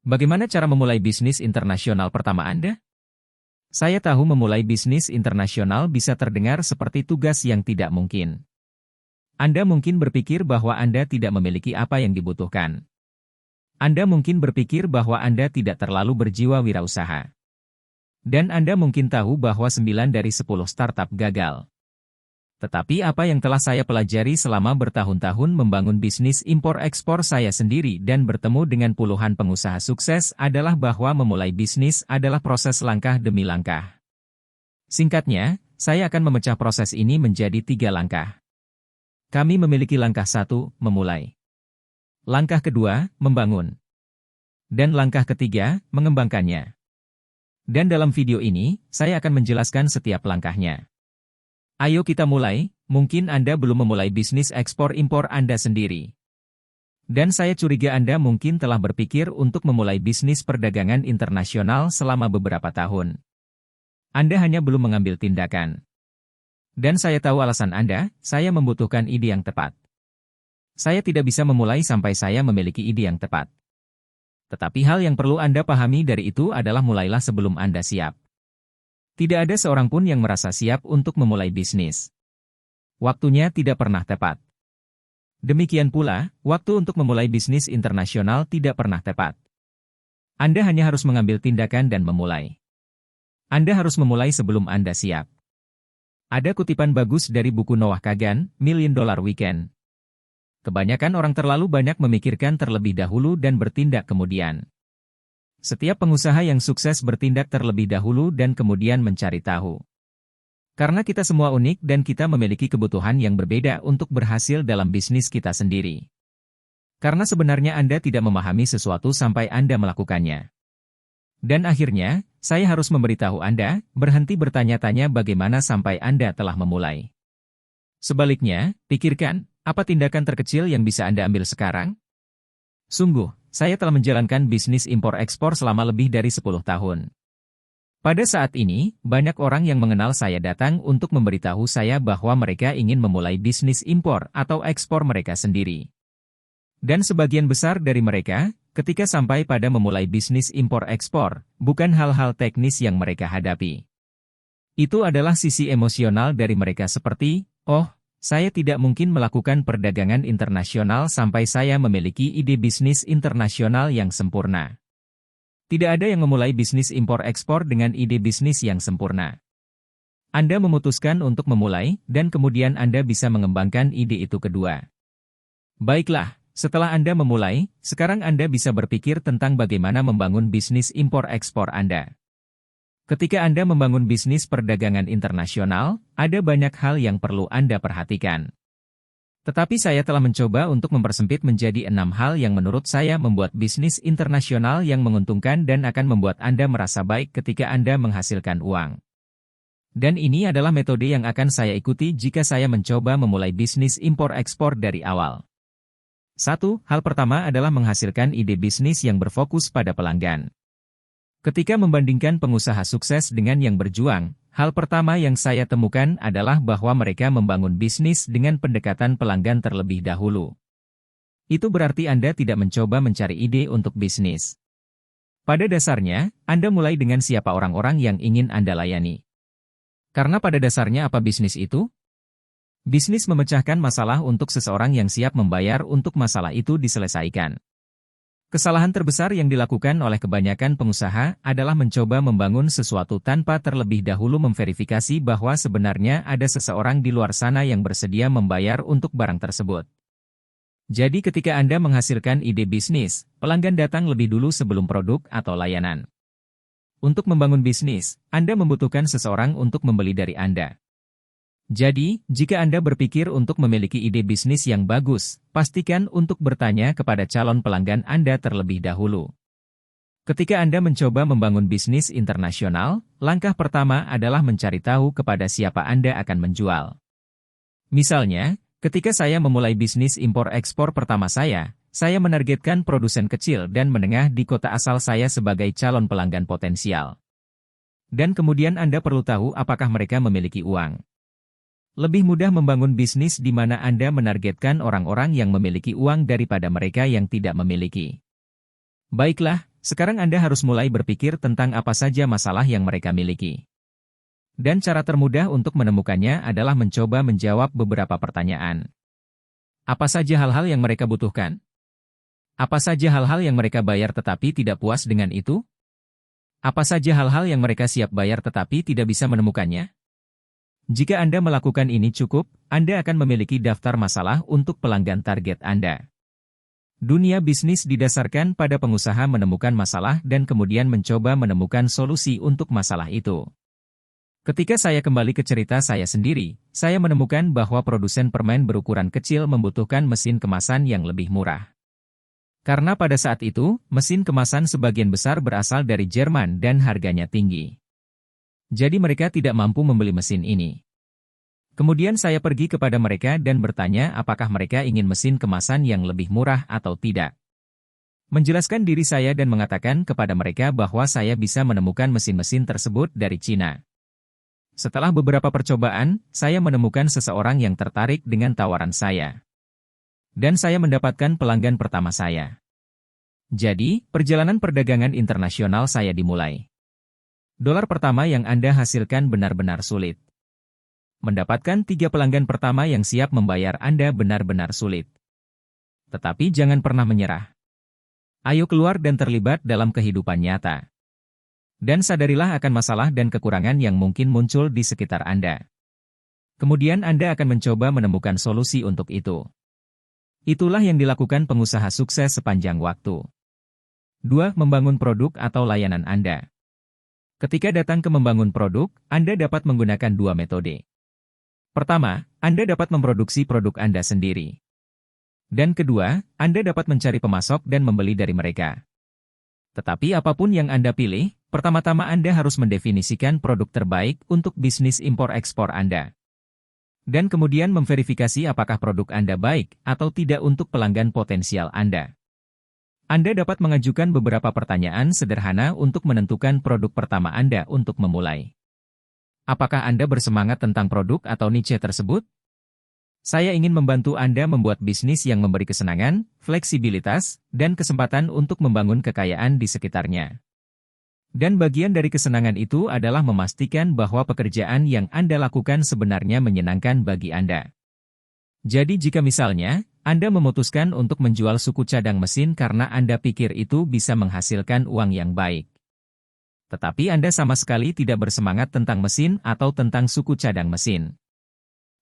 Bagaimana cara memulai bisnis internasional pertama Anda? Saya tahu memulai bisnis internasional bisa terdengar seperti tugas yang tidak mungkin. Anda mungkin berpikir bahwa Anda tidak memiliki apa yang dibutuhkan. Anda mungkin berpikir bahwa Anda tidak terlalu berjiwa wirausaha. Dan Anda mungkin tahu bahwa 9 dari 10 startup gagal. Tetapi apa yang telah saya pelajari selama bertahun-tahun membangun bisnis impor-ekspor saya sendiri dan bertemu dengan puluhan pengusaha sukses adalah bahwa memulai bisnis adalah proses langkah demi langkah. Singkatnya, saya akan memecah proses ini menjadi 3 langkah. Kami memiliki langkah 1, memulai. Langkah kedua, membangun. Dan langkah ketiga, mengembangkannya. Dan dalam video ini, saya akan menjelaskan setiap langkahnya. Ayo kita mulai, mungkin Anda belum memulai bisnis ekspor-impor Anda sendiri. Dan saya curiga Anda mungkin telah berpikir untuk memulai bisnis perdagangan internasional selama beberapa tahun. Anda hanya belum mengambil tindakan. Dan saya tahu alasan Anda, saya membutuhkan ide yang tepat. Saya tidak bisa memulai sampai saya memiliki ide yang tepat. Tetapi hal yang perlu Anda pahami dari itu adalah mulailah sebelum Anda siap. Tidak ada seorang pun yang merasa siap untuk memulai bisnis. Waktunya tidak pernah tepat. Demikian pula, waktu untuk memulai bisnis internasional tidak pernah tepat. Anda hanya harus mengambil tindakan dan memulai. Anda harus memulai sebelum Anda siap. Ada kutipan bagus dari buku Noah Kagan, $1 Million Weekend. Kebanyakan orang terlalu banyak memikirkan terlebih dahulu dan bertindak kemudian. Setiap pengusaha yang sukses bertindak terlebih dahulu dan kemudian mencari tahu. Karena kita semua unik dan kita memiliki kebutuhan yang berbeda untuk berhasil dalam bisnis kita sendiri. Karena sebenarnya Anda tidak memahami sesuatu sampai Anda melakukannya. Dan akhirnya, saya harus memberitahu Anda, berhenti bertanya-tanya bagaimana sampai Anda telah memulai. Sebaliknya, pikirkan, apa tindakan terkecil yang bisa Anda ambil sekarang? Sungguh, saya telah menjalankan bisnis impor-ekspor selama lebih dari 10 tahun. Pada saat ini, banyak orang yang mengenal saya datang untuk memberitahu saya bahwa mereka ingin memulai bisnis impor atau ekspor mereka sendiri. Dan sebagian besar dari mereka, ketika sampai pada memulai bisnis impor-ekspor, bukan hal-hal teknis yang mereka hadapi. Itu adalah sisi emosional dari mereka seperti, oh, saya tidak mungkin melakukan perdagangan internasional sampai saya memiliki ide bisnis internasional yang sempurna. Tidak ada yang memulai bisnis impor-ekspor dengan ide bisnis yang sempurna. Anda memutuskan untuk memulai, dan kemudian Anda bisa mengembangkan ide itu kedua. Baiklah, setelah Anda memulai, sekarang Anda bisa berpikir tentang bagaimana membangun bisnis impor-ekspor Anda. Ketika Anda membangun bisnis perdagangan internasional, ada banyak hal yang perlu Anda perhatikan. Tetapi saya telah mencoba untuk mempersempit menjadi 6 hal yang menurut saya membuat bisnis internasional yang menguntungkan dan akan membuat Anda merasa baik ketika Anda menghasilkan uang. Dan ini adalah metode yang akan saya ikuti jika saya mencoba memulai bisnis impor-ekspor dari awal. 1. Hal pertama adalah menghasilkan ide bisnis yang berfokus pada pelanggan. Ketika membandingkan pengusaha sukses dengan yang berjuang, hal pertama yang saya temukan adalah bahwa mereka membangun bisnis dengan pendekatan pelanggan terlebih dahulu. Itu berarti Anda tidak mencoba mencari ide untuk bisnis. Pada dasarnya, Anda mulai dengan siapa orang-orang yang ingin Anda layani. Karena pada dasarnya apa bisnis itu? Bisnis memecahkan masalah untuk seseorang yang siap membayar untuk masalah itu diselesaikan. Kesalahan terbesar yang dilakukan oleh kebanyakan pengusaha adalah mencoba membangun sesuatu tanpa terlebih dahulu memverifikasi bahwa sebenarnya ada seseorang di luar sana yang bersedia membayar untuk barang tersebut. Jadi ketika Anda menghasilkan ide bisnis, pelanggan datang lebih dulu sebelum produk atau layanan. Untuk membangun bisnis, Anda membutuhkan seseorang untuk membeli dari Anda. Jadi, jika Anda berpikir untuk memiliki ide bisnis yang bagus, pastikan untuk bertanya kepada calon pelanggan Anda terlebih dahulu. Ketika Anda mencoba membangun bisnis internasional, langkah pertama adalah mencari tahu kepada siapa Anda akan menjual. Misalnya, ketika saya memulai bisnis impor-ekspor pertama saya menargetkan produsen kecil dan menengah di kota asal saya sebagai calon pelanggan potensial. Dan kemudian Anda perlu tahu apakah mereka memiliki uang. Lebih mudah membangun bisnis di mana Anda menargetkan orang-orang yang memiliki uang daripada mereka yang tidak memiliki. Baiklah, Sekarang Anda harus mulai berpikir tentang apa saja masalah yang mereka miliki. Dan cara termudah untuk menemukannya adalah mencoba menjawab beberapa pertanyaan. Apa saja hal-hal yang mereka butuhkan? Apa saja hal-hal yang mereka bayar tetapi tidak puas dengan itu? Apa saja hal-hal yang mereka siap bayar tetapi tidak bisa menemukannya? Jika Anda melakukan ini cukup, Anda akan memiliki daftar masalah untuk pelanggan target Anda. Dunia bisnis didasarkan pada pengusaha menemukan masalah dan kemudian mencoba menemukan solusi untuk masalah itu. Ketika saya kembali ke cerita saya sendiri, saya menemukan bahwa produsen permen berukuran kecil membutuhkan mesin kemasan yang lebih murah. Karena pada saat itu, mesin kemasan sebagian besar berasal dari Jerman dan harganya tinggi. Jadi mereka tidak mampu membeli mesin ini. Kemudian saya pergi kepada mereka dan bertanya apakah mereka ingin mesin kemasan yang lebih murah atau tidak. Menjelaskan diri saya dan mengatakan kepada mereka bahwa saya bisa menemukan mesin-mesin tersebut dari Cina. Setelah beberapa percobaan, saya menemukan seseorang yang tertarik dengan tawaran saya. Dan saya mendapatkan pelanggan pertama saya. Jadi, perjalanan perdagangan internasional saya dimulai. Dolar pertama yang Anda hasilkan benar-benar sulit. Mendapatkan 3 pelanggan pertama yang siap membayar Anda benar-benar sulit. Tetapi jangan pernah menyerah. Ayo keluar dan terlibat dalam kehidupan nyata. Dan sadarilah akan masalah dan kekurangan yang mungkin muncul di sekitar Anda. Kemudian Anda akan mencoba menemukan solusi untuk itu. Itulah yang dilakukan pengusaha sukses sepanjang waktu. 2. Membangun produk atau layanan Anda. Ketika datang ke membangun produk, Anda dapat menggunakan 2 metode. Pertama, Anda dapat memproduksi produk Anda sendiri. Dan kedua, Anda dapat mencari pemasok dan membeli dari mereka. Tetapi apapun yang Anda pilih, pertama-tama Anda harus mendefinisikan produk terbaik untuk bisnis impor-ekspor Anda. Dan kemudian memverifikasi apakah produk Anda baik atau tidak untuk pelanggan potensial Anda. Anda dapat mengajukan beberapa pertanyaan sederhana untuk menentukan produk pertama Anda untuk memulai. Apakah Anda bersemangat tentang produk atau niche tersebut? Saya ingin membantu Anda membuat bisnis yang memberi kesenangan, fleksibilitas, dan kesempatan untuk membangun kekayaan di sekitarnya. Dan bagian dari kesenangan itu adalah memastikan bahwa pekerjaan yang Anda lakukan sebenarnya menyenangkan bagi Anda. Jadi jika misalnya, Anda memutuskan untuk menjual suku cadang mesin karena Anda pikir itu bisa menghasilkan uang yang baik. Tetapi Anda sama sekali tidak bersemangat tentang mesin atau tentang suku cadang mesin.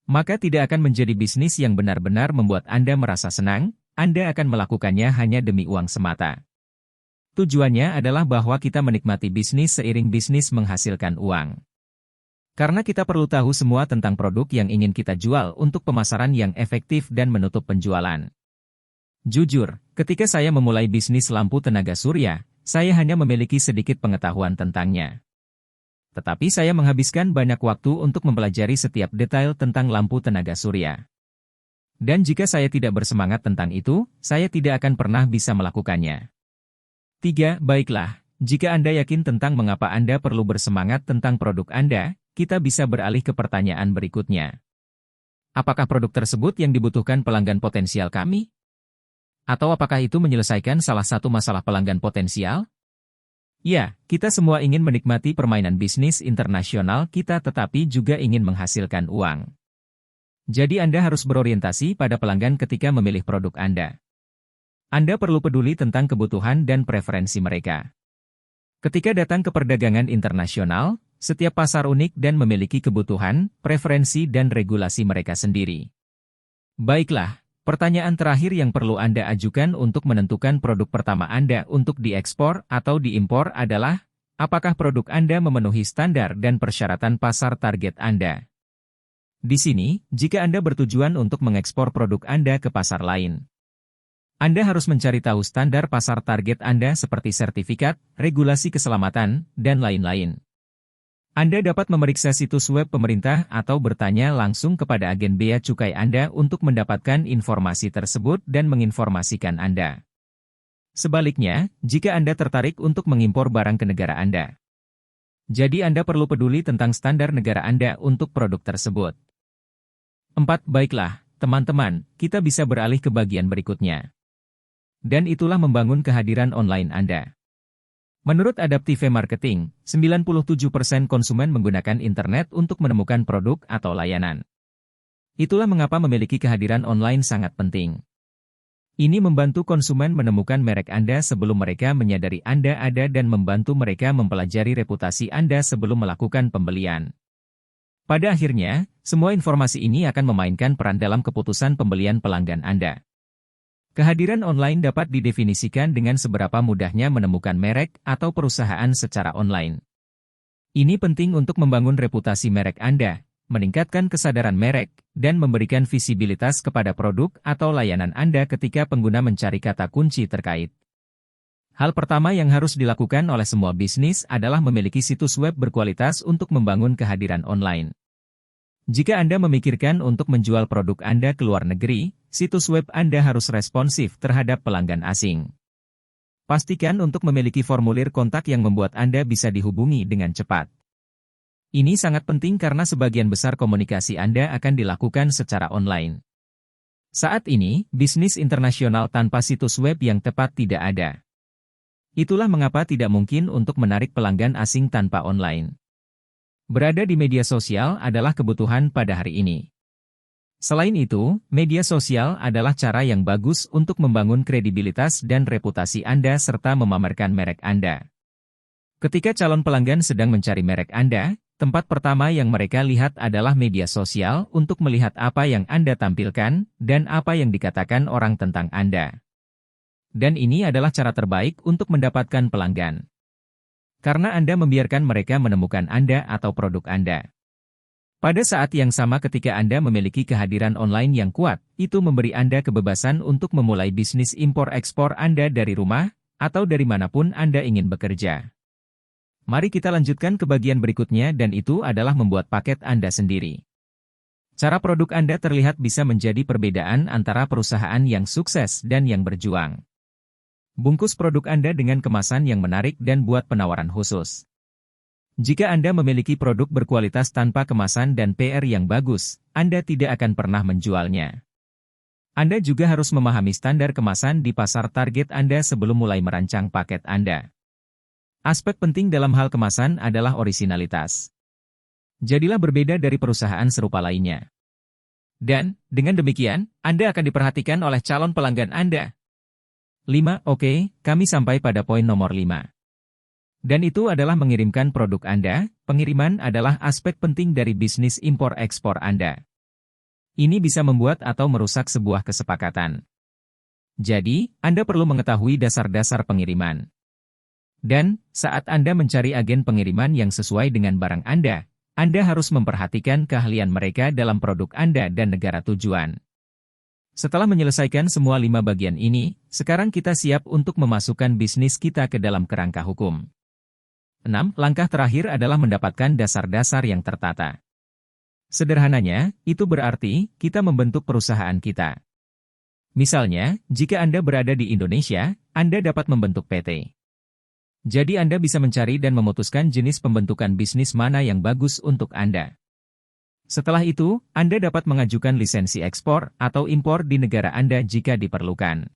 Maka tidak akan menjadi bisnis yang benar-benar membuat Anda merasa senang, Anda akan melakukannya hanya demi uang semata. Tujuannya adalah bahwa kita menikmati bisnis seiring bisnis menghasilkan uang. Karena kita perlu tahu semua tentang produk yang ingin kita jual untuk pemasaran yang efektif dan menutup penjualan. Jujur, ketika saya memulai bisnis lampu tenaga surya, saya hanya memiliki sedikit pengetahuan tentangnya. Tetapi saya menghabiskan banyak waktu untuk mempelajari setiap detail tentang lampu tenaga surya. Dan jika saya tidak bersemangat tentang itu, saya tidak akan pernah bisa melakukannya. 3. Baiklah, jika Anda yakin tentang mengapa Anda perlu bersemangat tentang produk Anda, kita bisa beralih ke pertanyaan berikutnya. Apakah produk tersebut yang dibutuhkan pelanggan potensial kami? Atau apakah itu menyelesaikan salah satu masalah pelanggan potensial? Ya, kita semua ingin menikmati permainan bisnis internasional kita tetapi juga ingin menghasilkan uang. Jadi Anda harus berorientasi pada pelanggan ketika memilih produk Anda. Anda perlu peduli tentang kebutuhan dan preferensi mereka. Ketika datang ke perdagangan internasional, setiap pasar unik dan memiliki kebutuhan, preferensi dan regulasi mereka sendiri. Baiklah. Pertanyaan terakhir yang perlu Anda ajukan untuk menentukan produk pertama Anda untuk diekspor atau diimpor adalah, apakah produk Anda memenuhi standar dan persyaratan pasar target Anda? Di sini, jika Anda bertujuan untuk mengekspor produk Anda ke pasar lain, Anda harus mencari tahu standar pasar target Anda seperti sertifikat, regulasi keselamatan, dan lain-lain. Anda dapat memeriksa situs web pemerintah atau bertanya langsung kepada agen bea cukai Anda untuk mendapatkan informasi tersebut dan menginformasikan Anda. Sebaliknya, jika Anda tertarik untuk mengimpor barang ke negara Anda, jadi Anda perlu peduli tentang standar negara Anda untuk produk tersebut. 4. Baiklah, teman-teman, kita bisa beralih ke bagian berikutnya. Dan itulah membangun kehadiran online Anda. Menurut Adaptive Marketing, 97% konsumen menggunakan internet untuk menemukan produk atau layanan. Itulah mengapa memiliki kehadiran online sangat penting. Ini membantu konsumen menemukan merek Anda sebelum mereka menyadari Anda ada dan membantu mereka mempelajari reputasi Anda sebelum melakukan pembelian. Pada akhirnya, semua informasi ini akan memainkan peran dalam keputusan pembelian pelanggan Anda. Kehadiran online dapat didefinisikan dengan seberapa mudahnya menemukan merek atau perusahaan secara online. Ini penting untuk membangun reputasi merek Anda, meningkatkan kesadaran merek, dan memberikan visibilitas kepada produk atau layanan Anda ketika pengguna mencari kata kunci terkait. Hal pertama yang harus dilakukan oleh semua bisnis adalah memiliki situs web berkualitas untuk membangun kehadiran online. Jika Anda memikirkan untuk menjual produk Anda ke luar negeri, situs web Anda harus responsif terhadap pelanggan asing. Pastikan untuk memiliki formulir kontak yang membuat Anda bisa dihubungi dengan cepat. Ini sangat penting karena sebagian besar komunikasi Anda akan dilakukan secara online. Saat ini, bisnis internasional tanpa situs web yang tepat tidak ada. Itulah mengapa tidak mungkin untuk menarik pelanggan asing tanpa online. Berada di media sosial adalah kebutuhan pada hari ini. Selain itu, media sosial adalah cara yang bagus untuk membangun kredibilitas dan reputasi Anda serta memamerkan merek Anda. Ketika calon pelanggan sedang mencari merek Anda, tempat pertama yang mereka lihat adalah media sosial untuk melihat apa yang Anda tampilkan dan apa yang dikatakan orang tentang Anda. Dan ini adalah cara terbaik untuk mendapatkan pelanggan. Karena Anda membiarkan mereka menemukan Anda atau produk Anda. Pada saat yang sama ketika Anda memiliki kehadiran online yang kuat, itu memberi Anda kebebasan untuk memulai bisnis impor-ekspor Anda dari rumah, atau dari manapun Anda ingin bekerja. Mari kita lanjutkan ke bagian berikutnya dan itu adalah membuat paket Anda sendiri. Cara produk Anda terlihat bisa menjadi perbedaan antara perusahaan yang sukses dan yang berjuang. Bungkus produk Anda dengan kemasan yang menarik dan buat penawaran khusus. Jika Anda memiliki produk berkualitas tanpa kemasan dan PR yang bagus, Anda tidak akan pernah menjualnya. Anda juga harus memahami standar kemasan di pasar target Anda sebelum mulai merancang paket Anda. Aspek penting dalam hal kemasan adalah orisinalitas. Jadilah berbeda dari perusahaan serupa lainnya. Dan, dengan demikian, Anda akan diperhatikan oleh calon pelanggan Anda. 5. Oke, kami sampai pada poin nomor 5. Dan itu adalah mengirimkan produk Anda. Pengiriman adalah aspek penting dari bisnis impor-ekspor Anda. Ini bisa membuat atau merusak sebuah kesepakatan. Jadi, Anda perlu mengetahui dasar-dasar pengiriman. Dan, saat Anda mencari agen pengiriman yang sesuai dengan barang Anda harus memperhatikan keahlian mereka dalam produk Anda dan negara tujuan. Setelah menyelesaikan semua 5 bagian ini, sekarang kita siap untuk memasukkan bisnis kita ke dalam kerangka hukum. 6. Langkah terakhir adalah mendapatkan dasar-dasar yang tertata. Sederhananya, itu berarti kita membentuk perusahaan kita. Misalnya, jika Anda berada di Indonesia, Anda dapat membentuk PT. Jadi Anda bisa mencari dan memutuskan jenis pembentukan bisnis mana yang bagus untuk Anda. Setelah itu, Anda dapat mengajukan lisensi ekspor atau impor di negara Anda jika diperlukan.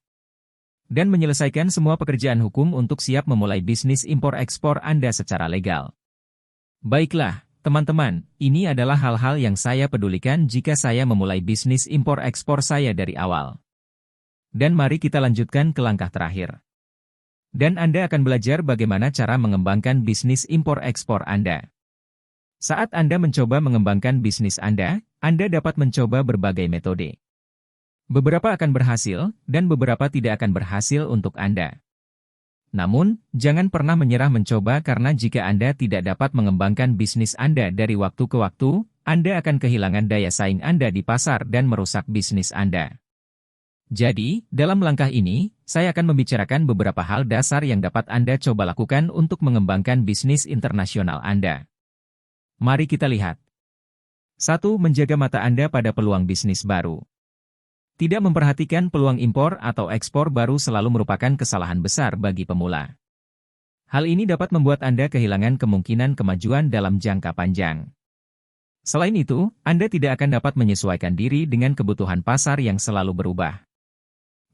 Dan menyelesaikan semua pekerjaan hukum untuk siap memulai bisnis impor-ekspor Anda secara legal. Baiklah, teman-teman, ini adalah hal-hal yang saya pedulikan jika saya memulai bisnis impor-ekspor saya dari awal. Dan mari kita lanjutkan ke langkah terakhir. Dan Anda akan belajar bagaimana cara mengembangkan bisnis impor-ekspor Anda. Saat Anda mencoba mengembangkan bisnis Anda dapat mencoba berbagai metode. Beberapa akan berhasil, dan beberapa tidak akan berhasil untuk Anda. Namun, jangan pernah menyerah mencoba karena jika Anda tidak dapat mengembangkan bisnis Anda dari waktu ke waktu, Anda akan kehilangan daya saing Anda di pasar dan merusak bisnis Anda. Jadi, dalam langkah ini, saya akan membicarakan beberapa hal dasar yang dapat Anda coba lakukan untuk mengembangkan bisnis internasional Anda. Mari kita lihat. 1. Menjaga mata Anda pada peluang bisnis baru. Tidak memperhatikan peluang impor atau ekspor baru selalu merupakan kesalahan besar bagi pemula. Hal ini dapat membuat Anda kehilangan kemungkinan kemajuan dalam jangka panjang. Selain itu, Anda tidak akan dapat menyesuaikan diri dengan kebutuhan pasar yang selalu berubah.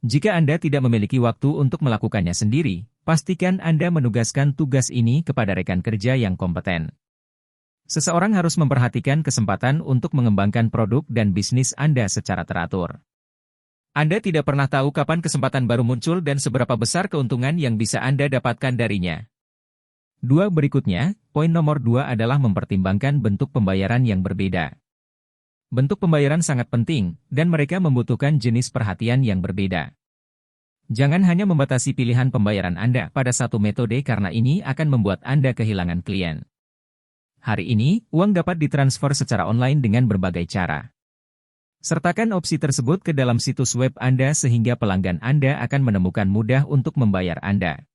Jika Anda tidak memiliki waktu untuk melakukannya sendiri, Pastikan Anda menugaskan tugas ini kepada rekan kerja yang kompeten. Seseorang harus memperhatikan kesempatan untuk mengembangkan produk dan bisnis Anda secara teratur. Anda tidak pernah tahu kapan kesempatan baru muncul dan seberapa besar keuntungan yang bisa Anda dapatkan darinya. Berikutnya, poin nomor 2 adalah mempertimbangkan bentuk pembayaran yang berbeda. Bentuk pembayaran sangat penting, dan mereka membutuhkan jenis perhatian yang berbeda. Jangan hanya membatasi pilihan pembayaran Anda pada satu metode karena ini akan membuat Anda kehilangan klien. Hari ini, uang dapat ditransfer secara online dengan berbagai cara. Sertakan opsi tersebut ke dalam situs web Anda sehingga pelanggan Anda akan menemukan mudah untuk membayar Anda.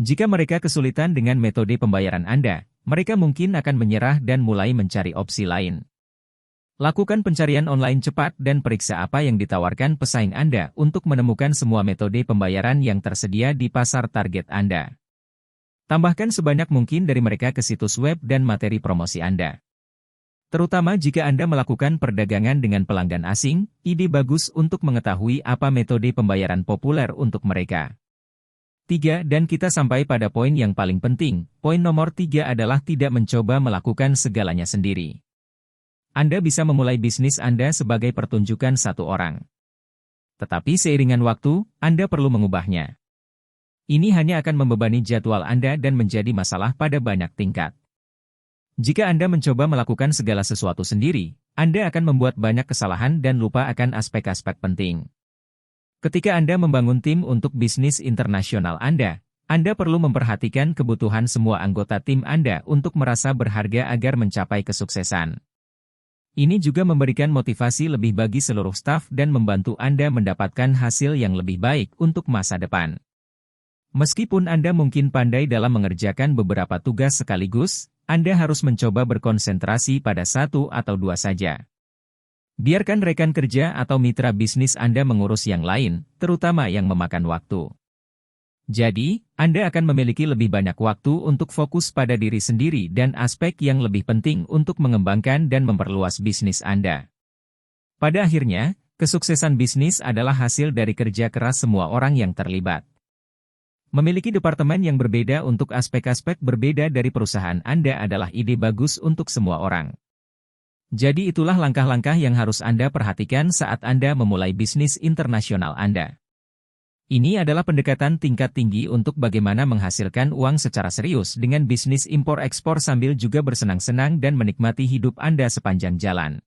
Jika mereka kesulitan dengan metode pembayaran Anda, mereka mungkin akan menyerah dan mulai mencari opsi lain. Lakukan pencarian online cepat dan periksa apa yang ditawarkan pesaing Anda untuk menemukan semua metode pembayaran yang tersedia di pasar target Anda. Tambahkan sebanyak mungkin dari mereka ke situs web dan materi promosi Anda. Terutama jika Anda melakukan perdagangan dengan pelanggan asing, ide bagus untuk mengetahui apa metode pembayaran populer untuk mereka. 3. Dan kita sampai pada poin yang paling penting. Poin nomor 3 adalah tidak mencoba melakukan segalanya sendiri. Anda bisa memulai bisnis Anda sebagai pertunjukan satu orang. Tetapi seiringan waktu, Anda perlu mengubahnya. Ini hanya akan membebani jadwal Anda dan menjadi masalah pada banyak tingkat. Jika Anda mencoba melakukan segala sesuatu sendiri, Anda akan membuat banyak kesalahan dan lupa akan aspek-aspek penting. Ketika Anda membangun tim untuk bisnis internasional Anda perlu memperhatikan kebutuhan semua anggota tim Anda untuk merasa berharga agar mencapai kesuksesan. Ini juga memberikan motivasi lebih bagi seluruh staf dan membantu Anda mendapatkan hasil yang lebih baik untuk masa depan. Meskipun Anda mungkin pandai dalam mengerjakan beberapa tugas sekaligus, Anda harus mencoba berkonsentrasi pada satu atau dua saja. Biarkan rekan kerja atau mitra bisnis Anda mengurus yang lain, terutama yang memakan waktu. Jadi, Anda akan memiliki lebih banyak waktu untuk fokus pada diri sendiri dan aspek yang lebih penting untuk mengembangkan dan memperluas bisnis Anda. Pada akhirnya, kesuksesan bisnis adalah hasil dari kerja keras semua orang yang terlibat. Memiliki departemen yang berbeda untuk aspek-aspek berbeda dari perusahaan Anda adalah ide bagus untuk semua orang. Jadi itulah langkah-langkah yang harus Anda perhatikan saat Anda memulai bisnis internasional Anda. Ini adalah pendekatan tingkat tinggi untuk bagaimana menghasilkan uang secara serius dengan bisnis impor-ekspor sambil juga bersenang-senang dan menikmati hidup Anda sepanjang jalan.